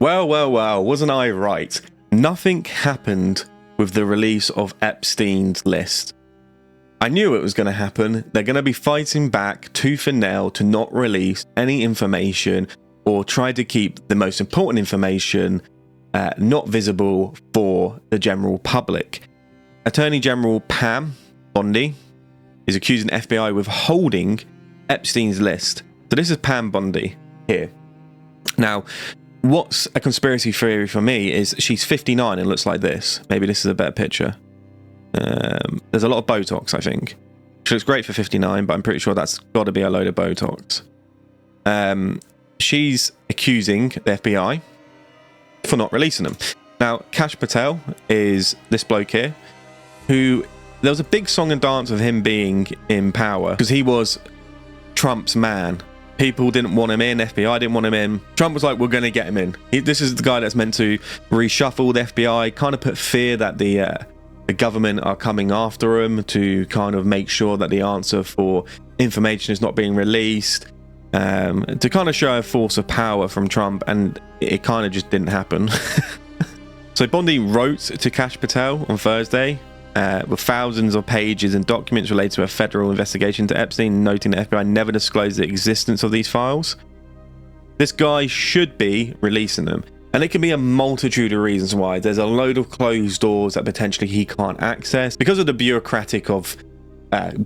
Well, wasn't I right? Nothing happened with the release of Epstein's list. I knew it was going to happen. They're going to be fighting back tooth and nail to not release any information or try to keep the most important information not visible for the general public. Attorney General Pam Bondi is accusing FBI with holding Epstein's list. So this is Pam Bondi here. Now, what's a conspiracy theory for me is she's 59 and looks like this. Maybe this is a better picture. There's a lot of Botox, I think. She looks great for 59, but I'm pretty sure that's got to be a load of Botox. She's accusing the FBI for not releasing them. Now, Kash Patel is this bloke here, who there was a big song and dance of him being in power because he was Trump's man. People didn't want him in. FBI didn't want him in. Trump was like, we're going to get him in. This is the guy that's meant to reshuffle the FBI, kind of put fear that the government are coming after him to kind of make sure that the answer for information is not being released, to kind of show a force of power from Trump, and it kind of just didn't happen. So Bondi wrote to Kash Patel on Thursday with thousands of pages and documents related to a federal investigation to Epstein, noting the FBI never disclosed the existence of these files. This guy should be releasing them. And it can be a multitude of reasons why. There's a load of closed doors that potentially he can't access. Because of the bureaucratic of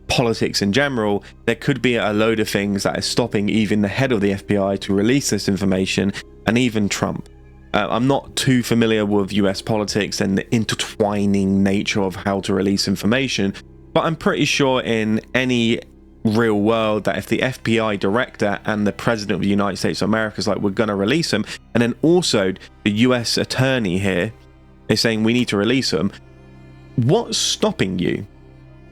politics in general, there could be a load of things that is stopping even the head of the FBI to release this information, and even Trump. I'm not too familiar with US politics and the intertwining nature of how to release information, but I'm pretty sure in any real world that if the FBI director and the president of the United States of America is like, we're going to release them, and then also the US attorney here is saying we need to release them, what's stopping you?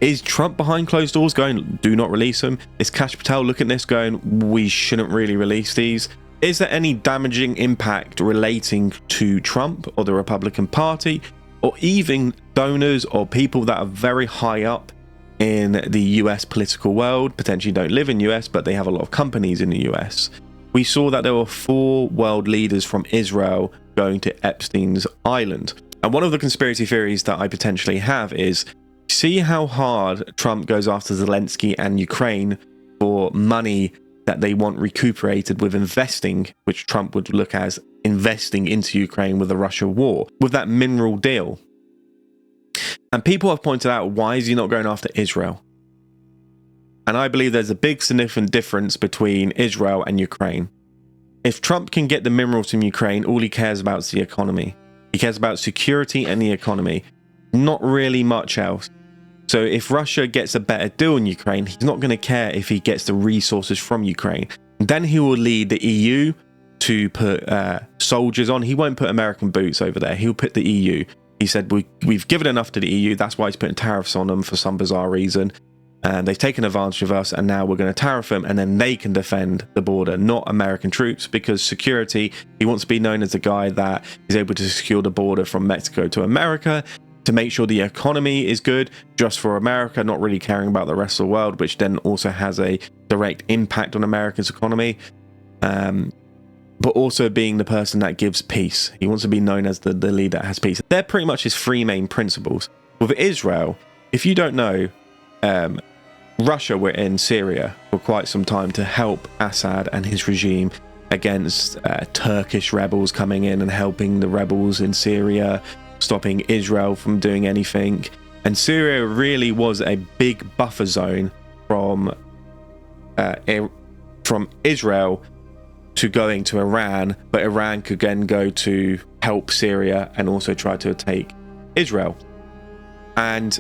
Is Trump behind closed doors going, do not release them? Is Kash Patel looking at this going, we shouldn't really release these? Is there any damaging impact relating to Trump or the Republican Party, or even donors or people that are very high up in the US political world, potentially don't live in US, but they have a lot of companies in the US? We saw that there were 4 world leaders from Israel going to Epstein's island. And one of the conspiracy theories that I potentially have is, see how hard Trump goes after Zelensky and Ukraine for money that they want recuperated with investing, which Trump would look as investing into Ukraine with the Russia war, with that mineral deal. And people have pointed out, why is he not going after Israel? And I believe there's a big significant difference between Israel and Ukraine. If Trump can get the minerals from Ukraine, all he cares about is the economy. He cares about security and the economy, not really much else. So if Russia gets a better deal in Ukraine, he's not going to care if he gets the resources from Ukraine. Then he will lead the EU to put soldiers on. He won't put American boots over there. He'll put the EU. He said, we've given enough to the EU. That's why he's putting tariffs on them for some bizarre reason. And they've taken advantage of us, and now we're going to tariff them, and then they can defend the border, not American troops, because security, he wants to be known as the guy that is able to secure the border from Mexico to America, to make sure the economy is good just for America, not really caring about the rest of the world, which then also has a direct impact on America's economy. But also being the person that gives peace. He wants to be known as the leader that has peace. They're pretty much his 3 main principles. With Israel, if you don't know, Russia were in Syria for quite some time to help Assad and his regime against Turkish rebels coming in and helping the rebels in Syria, stopping Israel from doing anything. And Syria really was a big buffer zone from Israel to going to Iran, but Iran could then go to help Syria and also try to take Israel. And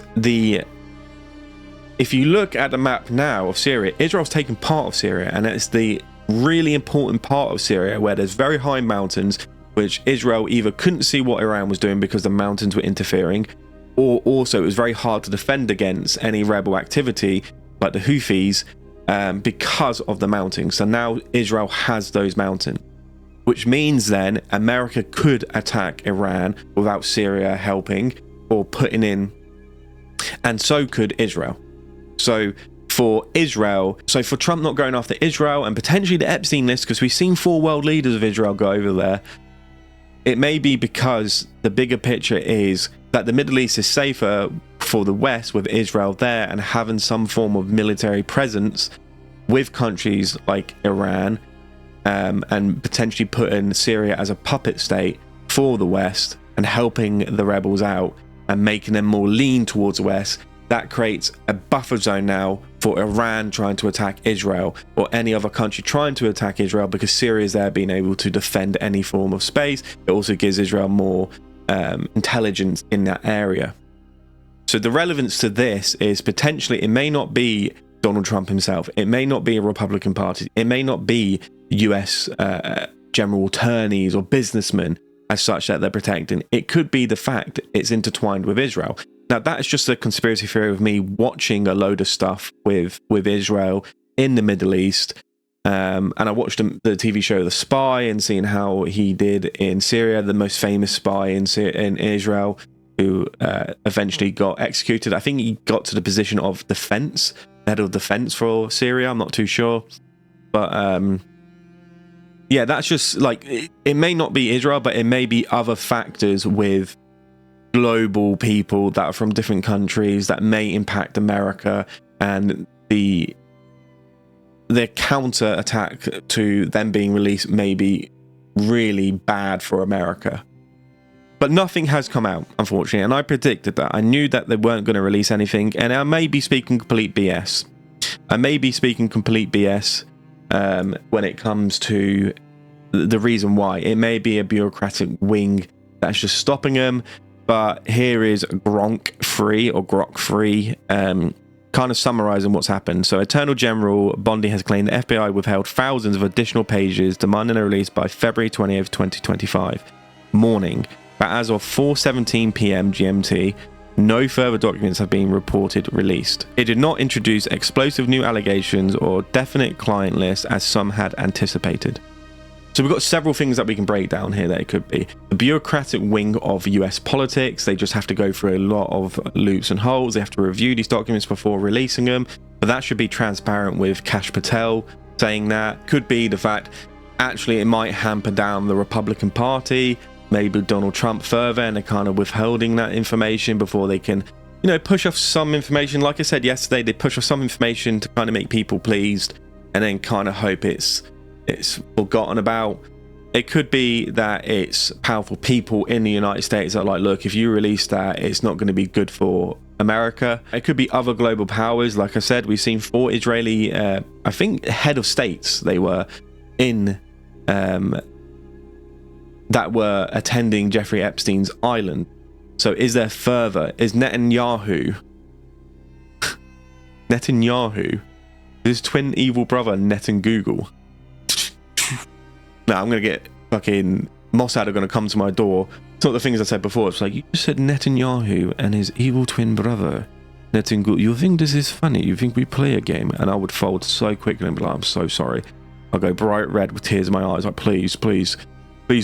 if you look at the map now of Syria, Israel's taken part of Syria, and it's the really important part of Syria where there's very high mountains, which Israel either couldn't see what Iran was doing because the mountains were interfering, or also it was very hard to defend against any rebel activity like the Houthis because of the mountains. So now Israel has those mountains, which means then America could attack Iran without Syria helping or putting in, and so could Israel. So for Trump not going after Israel and potentially the Epstein list, because we've seen 4 world leaders of Israel go over there, it may be because the bigger picture is that the Middle East is safer for the West with Israel there and having some form of military presence with countries like Iran, and potentially putting Syria as a puppet state for the West and helping the rebels out and making them more lean towards the West. That creates a buffer zone now for Iran trying to attack Israel, or any other country trying to attack Israel, because Syria is there being able to defend any form of space. It also gives Israel more intelligence in that area. So the relevance to this is potentially it may not be Donald Trump himself, it may not be a Republican Party, it may not be US general attorneys or businessmen as such that they're protecting. It could be the fact it's intertwined with Israel. Now, that's just a conspiracy theory of me watching a load of stuff with Israel in the Middle East. And I watched the TV show The Spy and seeing how he did in Syria, the most famous spy in Israel, who eventually got executed. I think he got to the position of defense, head of defense for Syria. I'm not too sure. But yeah, that's just like, it may not be Israel, but it may be other factors with global people that are from different countries that may impact America, and the counter attack to them being released may be really bad for America. But nothing has come out, unfortunately, and I predicted that. I knew that they weren't going to release anything, and I may be speaking complete BS. When it comes to the reason why. It may be a bureaucratic wing that's just stopping them. But here is Grok 3, kind of summarizing what's happened. So Attorney General Bondi has claimed the FBI withheld thousands of additional pages demanding a release by February 20th, 2025 morning. But as of 4:17 p.m. GMT, no further documents have been reported released. It did not introduce explosive new allegations or definite client lists as some had anticipated. So we've got several things that we can break down here that it could be. The bureaucratic wing of US politics, they just have to go through a lot of loops and holes. They have to review these documents before releasing them. But that should be transparent with Kash Patel saying that. Could be the fact, actually, it might hamper down the Republican Party, maybe Donald Trump further, and they're kind of withholding that information before they can, push off some information. Like I said yesterday, they push off some information to kind of make people pleased and then kind of hope it's forgotten about. It could be that it's powerful people in the United States that are like, look, if you release that, it's not going to be good for America. It could be other global powers. Like I said, we've seen 4 Israeli, I think, head of states they were in, that were attending Jeffrey Epstein's island. So is there further? Is Netanyahu, his twin evil brother, Net and Google? Now I'm going to get fucking Mossad are going to come to my door. It's not the things I said before. It's like, you just said Netanyahu and his evil twin brother, Netanyahu. You think this is funny? You think we play a game? And I would fold so quickly and be like, I'm so sorry. I'll go bright red with tears in my eyes. Like, please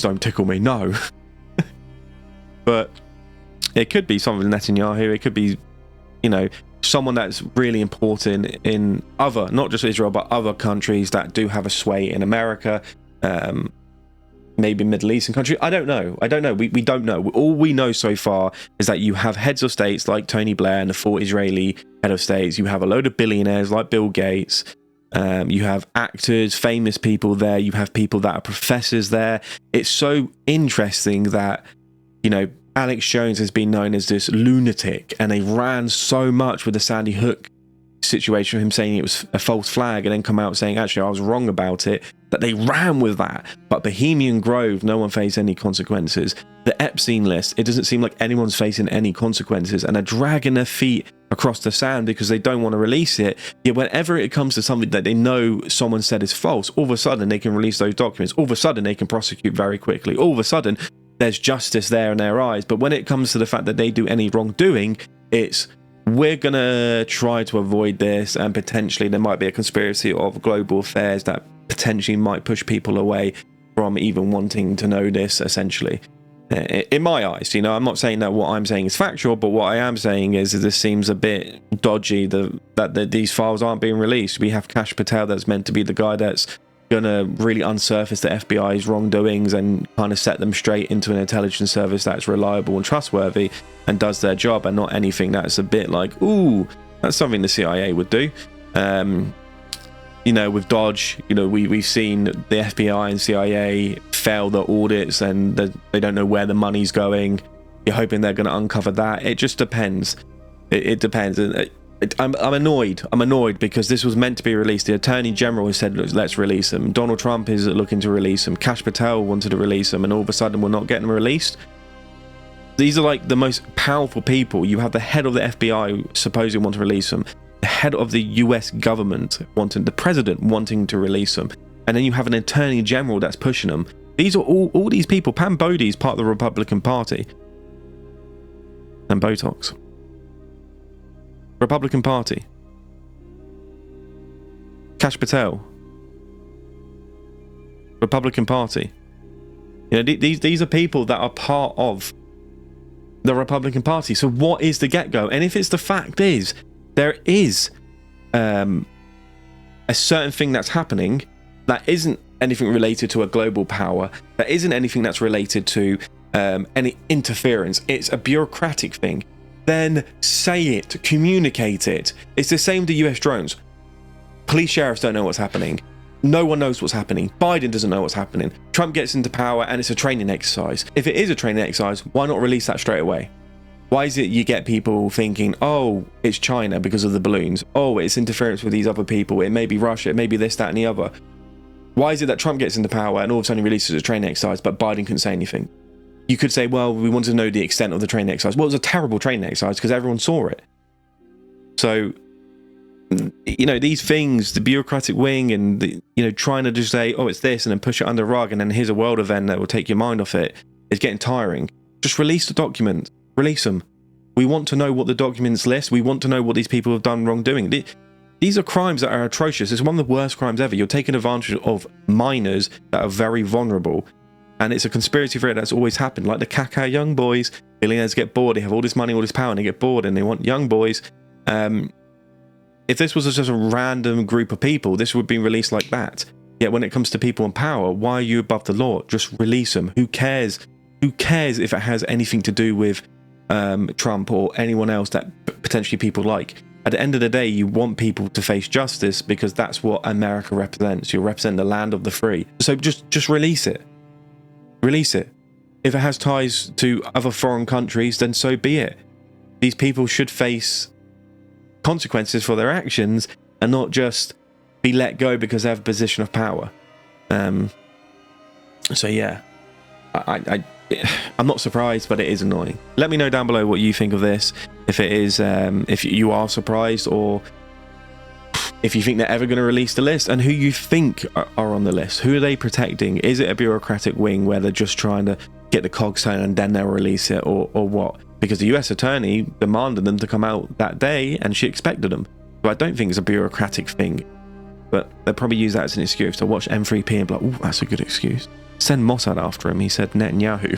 don't tickle me. No. But it could be something Netanyahu. It could be, someone that's really important in other, not just Israel, but other countries that do have a sway in America. Maybe Middle Eastern country. I don't know. We don't know. All we know so far is that you have heads of states like Tony Blair and the 4 Israeli head of states. You have a load of billionaires like Bill Gates. You have actors, famous people there. You have people that are professors there. It's so interesting that, Alex Jones has been known as this lunatic, and they ran so much with the Sandy Hook situation, him saying it was a false flag and then come out saying, actually, I was wrong about it, that they ran with that. But Bohemian Grove, no one faced any consequences. The Epstein list, it doesn't seem like anyone's facing any consequences, and are dragging their feet across the sand because they don't want to release it. Yet whenever it comes to something that they know someone said is false, all of a sudden they can release those documents. All of a sudden they can prosecute very quickly. All of a sudden there's justice there in their eyes. But when it comes to the fact that they do any wrongdoing, it's, we're going to try to avoid this, and potentially there might be a conspiracy of global affairs that potentially might push people away from even wanting to know this, essentially. In my eyes, I'm not saying that what I'm saying is factual, but what I am saying is that this seems a bit dodgy, that these files aren't being released. We have Kash Patel that's meant to be the guy that's gonna really unsurface the FBI's wrongdoings and kind of set them straight into an intelligence service that's reliable and trustworthy and does their job, and not anything that's a bit like, ooh, that's something the CIA would do. You know, with Dodge, you know, we've seen the FBI and CIA fail the audits, and they don't know where the money's going. You're hoping they're going to uncover that. It just depends. It depends. I'm annoyed. I'm annoyed because this was meant to be released. The Attorney General has said, let's release them. Donald Trump is looking to release them. Kash Patel wanted to release them, and all of a sudden we're not getting them released. These are like the most powerful people. You have the head of the FBI supposedly want to release them, the head of the US government wanting, the president wanting to release them, and then you have an Attorney General that's pushing them. These are all these people. Pam Bodie's part of the Republican Party. And Botox. Republican Party. Kash Patel. Republican Party. You know, these are people that are part of the Republican Party. So what is the get-go? And if it's the fact is there is a certain thing that's happening that isn't anything related to a global power, that isn't anything that's related to any interference, it's a bureaucratic thing, then say it, communicate it. It's the same with the US drones. Police sheriffs don't know what's happening. No one knows what's happening. Biden doesn't know what's happening. Trump gets into power and it's a training exercise. If it is a training exercise, why not release that straight away? Why is it you get people thinking, oh, it's China because of the balloons. Oh, it's interference with these other people. It may be Russia. It may be this, that, and the other. Why is it that Trump gets into power and all of a sudden he releases a training exercise, but Biden couldn't say anything? You could say, well, we want to know the extent of the training exercise. Well, it was a terrible training exercise because everyone saw it. So, you know, these things, the bureaucratic wing and, you know, trying to just say, oh, it's this, and then push it under the rug, and then here's a world event that will take your mind off it, is getting tiring. Just release the document. Release them. We want to know what the documents list. We want to know what these people have done wrongdoing. These are crimes that are atrocious. It's one of the worst crimes ever. You're taking advantage of minors that are very vulnerable. And it's a conspiracy theory that's always happened. Like the Kaka young boys, billionaires get bored. They have all this money, all this power, and they get bored, and they want young boys. If this was just a random group of people, this would be released like that. Yet when it comes to people in power, why are you above the law? Just release them. Who cares? Who cares if it has anything to do with Trump or anyone else that potentially people like? At the end of the day, you want people to face justice because that's what America represents. You represent the land of the free. So just release it. Release it. If it has ties to other foreign countries, then so be it. These people should face consequences for their actions and not just be let go because they have a position of power. So yeah, I'm not surprised, but it is annoying. Let me know down below what you think of this. If it is, if you are surprised, or if you think they're ever going to release the list, and who you think are on the list. Who are they protecting? Is it a bureaucratic wing where they're just trying to get the cogs turning and then they'll release it, or what? Because the US attorney demanded them to come out that day and she expected them. So I don't think it's a bureaucratic thing, but they'll probably use that as an excuse to watch M3P and be like, oh, that's a good excuse. Send Mossad after him, he said Netanyahu.